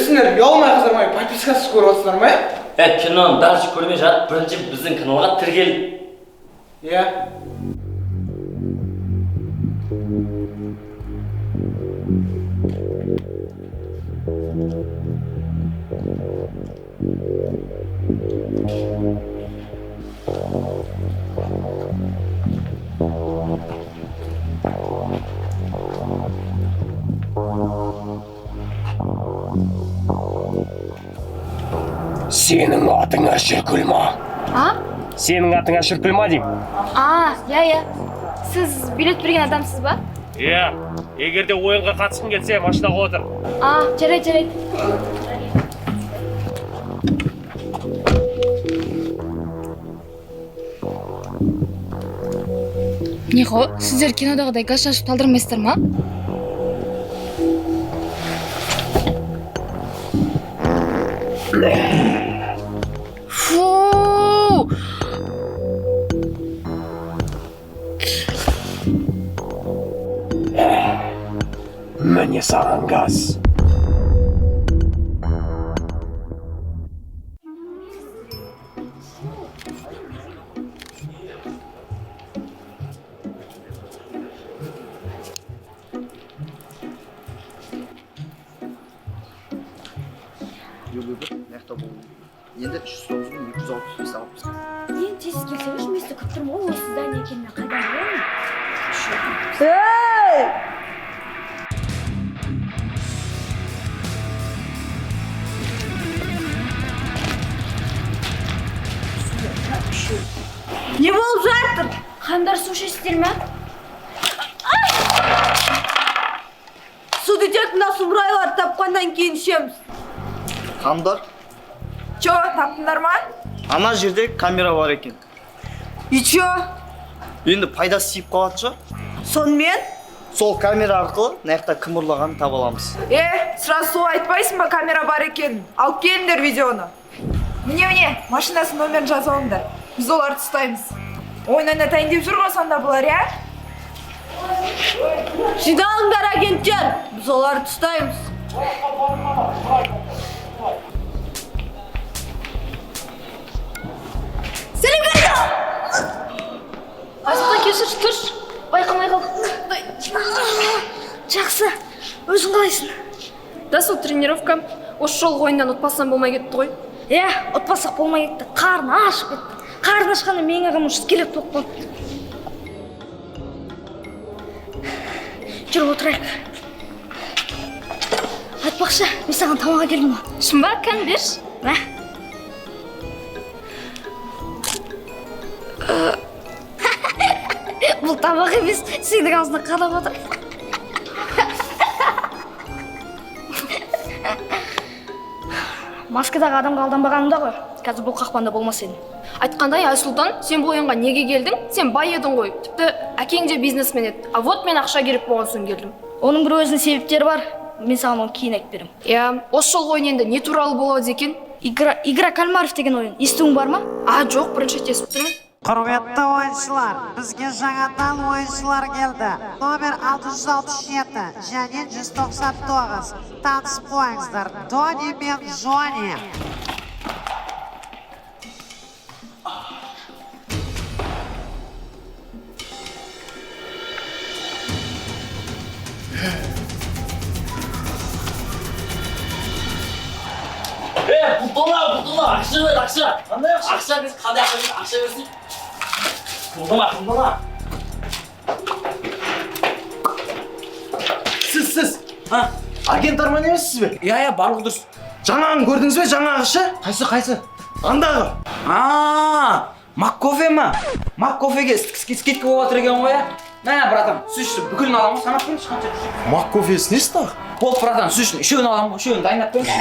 сендер ұялмай қызармай подпискасыз көріп отырсыңдар ма? Киноны даже көрмей жатып, бірінші біздің каналға тіркел. Иә. Сенің атыңа Шіркүлма. Сенің атыңа Шіркүлма дейм. Иә. Сіз билет берген адамсыз ба? Иә. Егерде ойынға қатысқың келсе, машинаға отыр. Жарайды. Неғо, сіздер кинодағыдай газ шашып талдырмайсыздар ма? Фу! Міне саған газ. Енді 390-265 алыппыз. Ең тез келсеңіз, месті күтіп тұрмын ғой, осы здание екеніне қайдан білемін? Не болып жатыр? Ханымдар, су ішесіздер ме? Суды тек мына сұмырайлар тапқаннан кейін ішеміз. Ханымдар, Чо, таптыңдар ма? ана жерде камера бар екен. И чо? Енді пайдасы тиіп қалады жо. Сонымен? Сол камера арқылы мына кім ұрлағанын таба аламыз. Сразу сол айтпайсың ба камера бар екен? Алып келіңдер видеоны. Міне, машинасы номерін жазып алыңдар. Біз оларды ұстаймыз. Ойын ойнатайын деп жүр ғой сонда бұлар, иә? Жидалыңдар, агенттер. Біз оларды ұстаймыз. Азықтан кешірші, тұрш. Байқамай қал. Жақсы. Өзің қалайсың? Да, сол тренировка. Осы жолғы ойыннан ұтпасам болмай кетті ғой. Ұтпасақ болмай кетті. Қарны ашып кетті. Қарны ашқанда менің ағам үшін келек болып қалды. Жүр, отырайық. Айтпақшы, мен саған тамаға келдім ғой. Шын ба, кән берші. Бұл тамақ емес, сенің аузына қадап отыр. Маскадағы адамға алданбағанымда ғой. Қазір бұл қақпанда болмас едің. Айтқандай, Айсұлтан, сен бұл ойынға неге келдің? Сен бай едің ғой. Тіпті әкең де бизнесмен еді. А вот мен ақша керек болған соң келдім. Оның бір өзінің себептері бар. Мен саған оны кейін айтып беремін. Осы жолғы ойын енді не туралы болады екен? Игра кальмаров деген ойын. Естуің бар ма? Жоқ, бірінші рет естіп тұрмын. Құрметті ойыншылар, бізге жаңадан ойыншылар келді. Номер 667 және 199. Танысып қойыңыздар. Дони мен Джони. Бұлдыма, ақша бер, ақша. Қандай ақша? Ақша біз қандай ақша берсін? Бұлдыма. Сіз. Агент Арман емессіз бе? Иә, барлығы дұрыс. Жаңағын көрдіңіз бе, жаңағы ше? Қайсы? Андағы. Маккофе ма? Маккофеге скидка болып жатыр екен ғой, Мә, братан, сүшті бүкілін аламын, санап қойыңыз, қанша жүрсек. Маккофесі несі тағы? Болды, братан, сүшті, үшеуін аламын, үшеуін дайындап қойыңыз.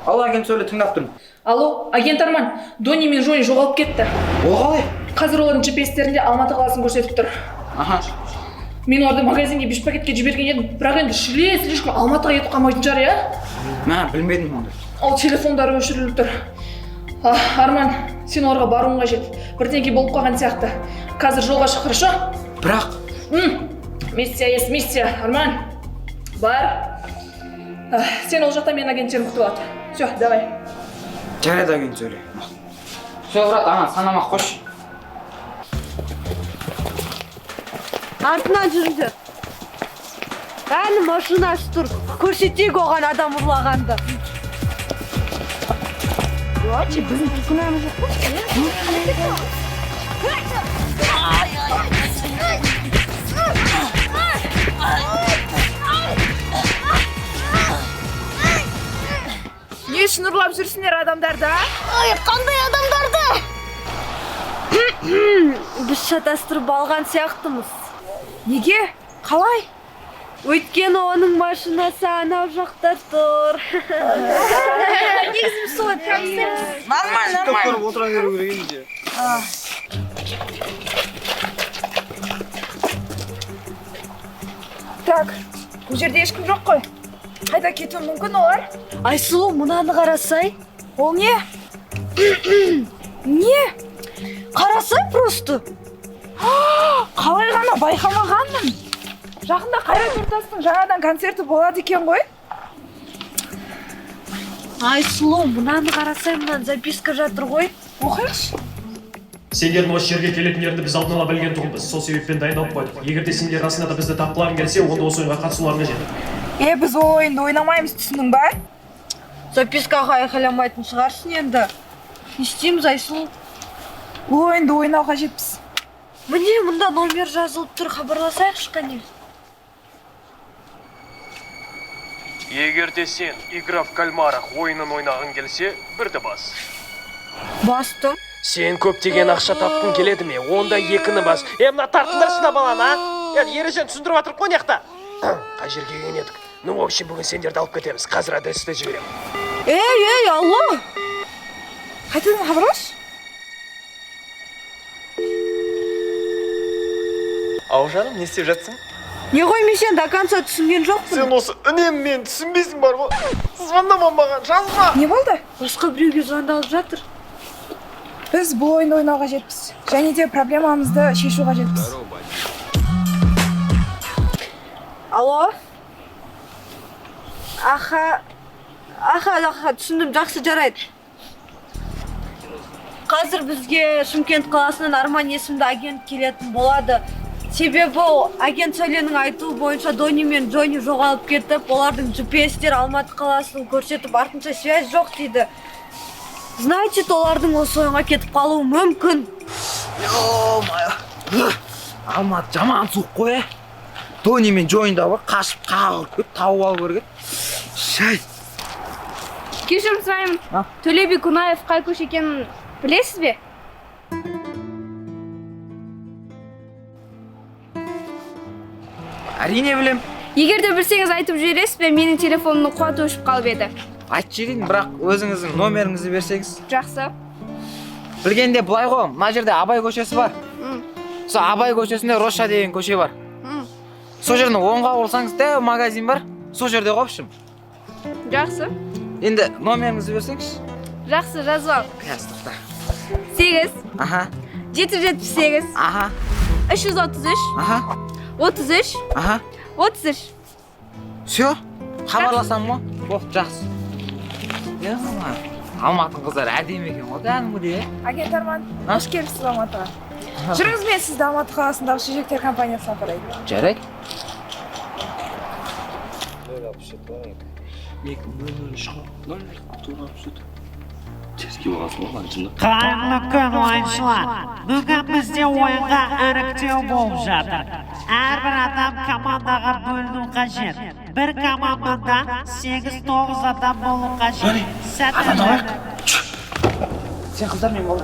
Алла, агент сөйле, тыңдап тұрмын. Алло, агент Арман, Дони мен Жони жоғалып кетті. О, қалай? Қазір олардың GPS-терінде Алматы қаласын көрсетіп тұр. Мен оларды магазинге 5 пакетке жіберген едім, бірақ енді слишком Алматыға етіп қалмайтын шығар, иә? Мә, білмедім ондай. Ал телефондары өшіріліп тұр. Арман, сен оларға баруың қажет. Бірдеңе болып қалған сияқты. Қазір жолға шық, хорошо? Бірақ Миссия есть миссия, Арман. Бар. Сен ол жақта менің агенттерім күтіп алады. Все, давай. Жарайды агент сөйле. Все, брат, ана санама қош. Артынан жүріңдер. Әлі машинасы тұр. Көрсетейік оған адам ұрлағанды. Өте, біздің күнәміз жоқ па? Не үшін ұрлап жүрсіңдер адамдарды, а? Ай, қандай адамдарды? Біз шатастырып алған сияқтымыз. Неге? Қалай? Өйткені оның машинасы анау жақта тұр. Негізім солай проблемамыз. Нормально. Отыра беру керек енді. Так, бұл жерде ешкім жоқ қой. Қайда кетуі мүмкін олар? Айсұлу, мұнаны қарасай. Ол не? Не? Қарасай просто. Қалай ғана байқамағанмын. Жақында Қайрат Нұртастың жаңадан концерті болады екен ғой? Айсұлу, мұнаны қарасай, мұнан записка жатыр ғой. Оқиықшы. Сендердің осы жерге келетіндерді біз алдын ала білген тұғынбыз. Сол себеппен дайындалып қойдық. Егер де сендер расында да бізді тапқыларың келсе, онда осы ойынға қатысуларың қажет. Біз ол ойынды ойнамаймыз, түсінің ба? Запискаға айқайламайтын шығарсың енді. Не істейміз, Айсұлу? Ол ойынды ойнау қажетпіз. Міне, мұнда номер жазылып тұр, хабарласайықшы қане. Егер де сен игра в кальмарах ойынын ойнағың келсе, бірді бас. Бастым. Сен көптеген ақша тапқың келеді ме? Онда екіні бас. Мына тартындарсына баланы, а? Ережен түсіндіріп атырып қой неқта. Қай жерге келген едік? Ну, в общем, бүгін сендерді алып кетеміз. Қазір адресті жіберем. Ей, алло! Қайтадан хабарлаш? Ау жаным, не істеп жатсың? Не ғой, мен сен до конца түсінген жоқпын. Сен осы үнем мен түсінбейсің бар ғой. Звондама маған, жазма. Не болды? Басқа біреуге звондалып жатыр. Біз бұл ойынды ойнауға жетпіз. Және де проблемамызды шешуға жетпіз. Алло? Аха, түсіндім, жақсы жарайды. Қазір бізге Шымкент қаласынан Арман есімді агент келетін болады. Себебі агент Сәленің айтуы бойынша Дони мен Джони жоғалып кетіп, олардың GPS-тер Алматы қаласын көрсетіп, артынша связь жоқ дейді. Знаете, олардың осы ойынға кетіп қалуы мүмкін. Алматы жаман суық қой. Тони мен Джони да бар, қашып қағылып кеп, тауып алып көрген. Шай. Кешірім сұраймын. Төле би Кунаев қай көше екенін білесіз бе? Әрине білем. Егер де білсеңіз айтып жібересіз бе? Менің телефонымның қуаты өшіп қалып еді. Айтып жіберейін, бірақ өзіңіздің номеріңізді берсеңіз. Жақсы. Білгенде былай ғой, мына жерде Абай көшесі бар. Сол Абай көшесінде Роша деген көше бар. Сол жерден оңға бұрсаңыз да магазин бар. Сол жерде қойыпшым. Жақсы. Енді номеріңізді берсеңізші. Жақсы, жазып ал. Ястықта. 8 Аха. 778 Аха. 333 Аха. 33 Аха. 33. Все. Хабарласам ма? Болды, жақсы. Алматының қыздары әдемі екен ғой, кәдімгідей. Агент Арман, қош келіпсіз Алматыға. Жүріңіз, мен сізді Алматы қаласындағы шешектер компаниясына апарайын. Жарайды. Қайырлы күн ойыншылар. Бүгін бізде ойынға іріктеу болып жатыр. Әрбір адам командаға бөліну қажет. Бір командада 8-9 адам болу қажет. Сен қыздар мен болды.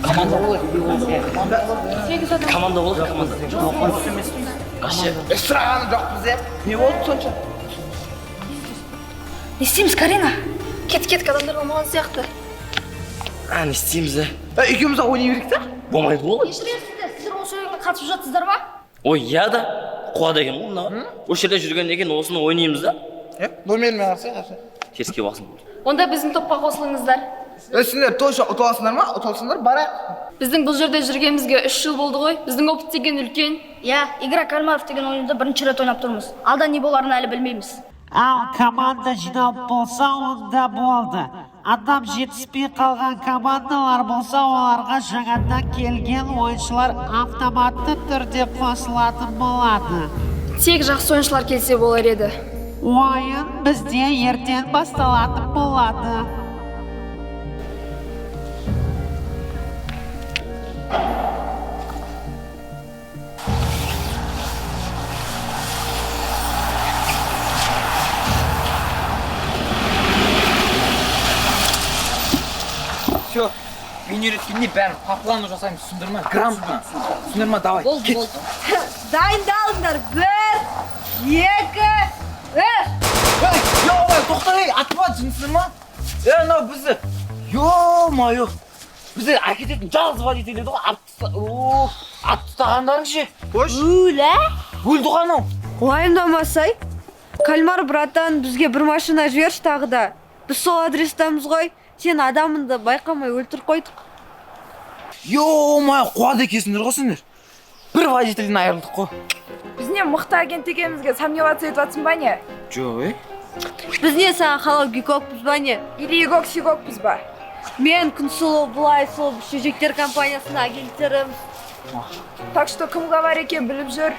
Команда болады, команда. Сұрағаны жоқ бізде. Не болды сонша? Не істейміз, Карина? Кет, адамдар болмаған сияқты. Не істейміз, Екеуміз ойнай берейік та? Болмайды ғой. Кешіресіздер, сіздер осы ойынға қатысып жатсыздар ма? Ой, я да. Қуады екен ғой мына. Осы жерде жүрген екен, осыны ойнаймыз да. Номермен қарсы. Теріске басын. Онда біздің топқа қосылыңыздар. Сендер точно ұтып аласыңдар ма? Ұтып алсаңдар барайық. Біздің бұл жерде жүргенімізге 3 жыл болды ғой. Біздің опыт деген үлкен. Иә, игра кальмаров деген ойынды бірінші рет ойнап тұрмыз. Алда не боларын әлі білмейміз. Ал команда жиналып болса, онда болды. Адам жетіспей қалған командалар болса, оларға жаңадан келген ойыншылар автоматты түрде қосылатын болады. Тек жақсы ойыншылар келсе болар еді. Ойын бізде ертең басталатын болады. Все, мен үйреткенде бәрін по плану жасаймыз, түсіндір ма? Грамотно. Түсіндір ма? Давай. Болды, болды. Дайындалыңдар. 1, 2, 3. Ей, тоқта, атпа, түсіндір ма? Мынау бізді. Ё-моё. Бізді әкететін жалғыз водитель еді ғой. Ат тұтағандарың ше. Өлә? Өлді ғанау. Уайымдамасай. Кальмар братан, бізге бір машина жіберші тағы да. Біз сол адрестамыз ғой. Сен адамыңды байқамай өлтіріп қойдық. Ё-моё, қуады екенсіңдер ғой сендер. Бір водительден айырылдық қой. Біз не мықты агент екенімізге сомневаться етіп жатсың ба не? Жоқ, Біз не саған халал гикокпыз ба не? Или игок-сигокпыз ба? Мен Күнсұлу, бұлай сол шешектер компаниясына агенттерім. Так что кім бар екен біліп жүр.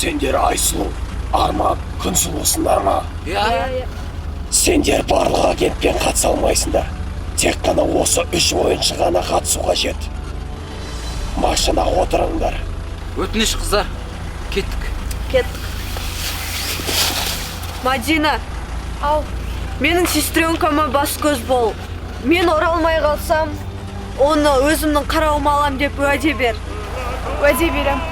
Сендер Айсұлу, Арман, Күнсұлусыңдар ма? Иә. Сендер барлық агентпен қатыса алмайсыңдар. Тек қана осы 3 ойыншы ғана қатысу қажет. Машинаға отырыңдар. Өтініш қыздар. Кеттік. Мадина, менің сестренкама бас көз бол. Мен оралмай қалсам, оны өзімнің қарауыма алам деп уәде бер. Уәде берем.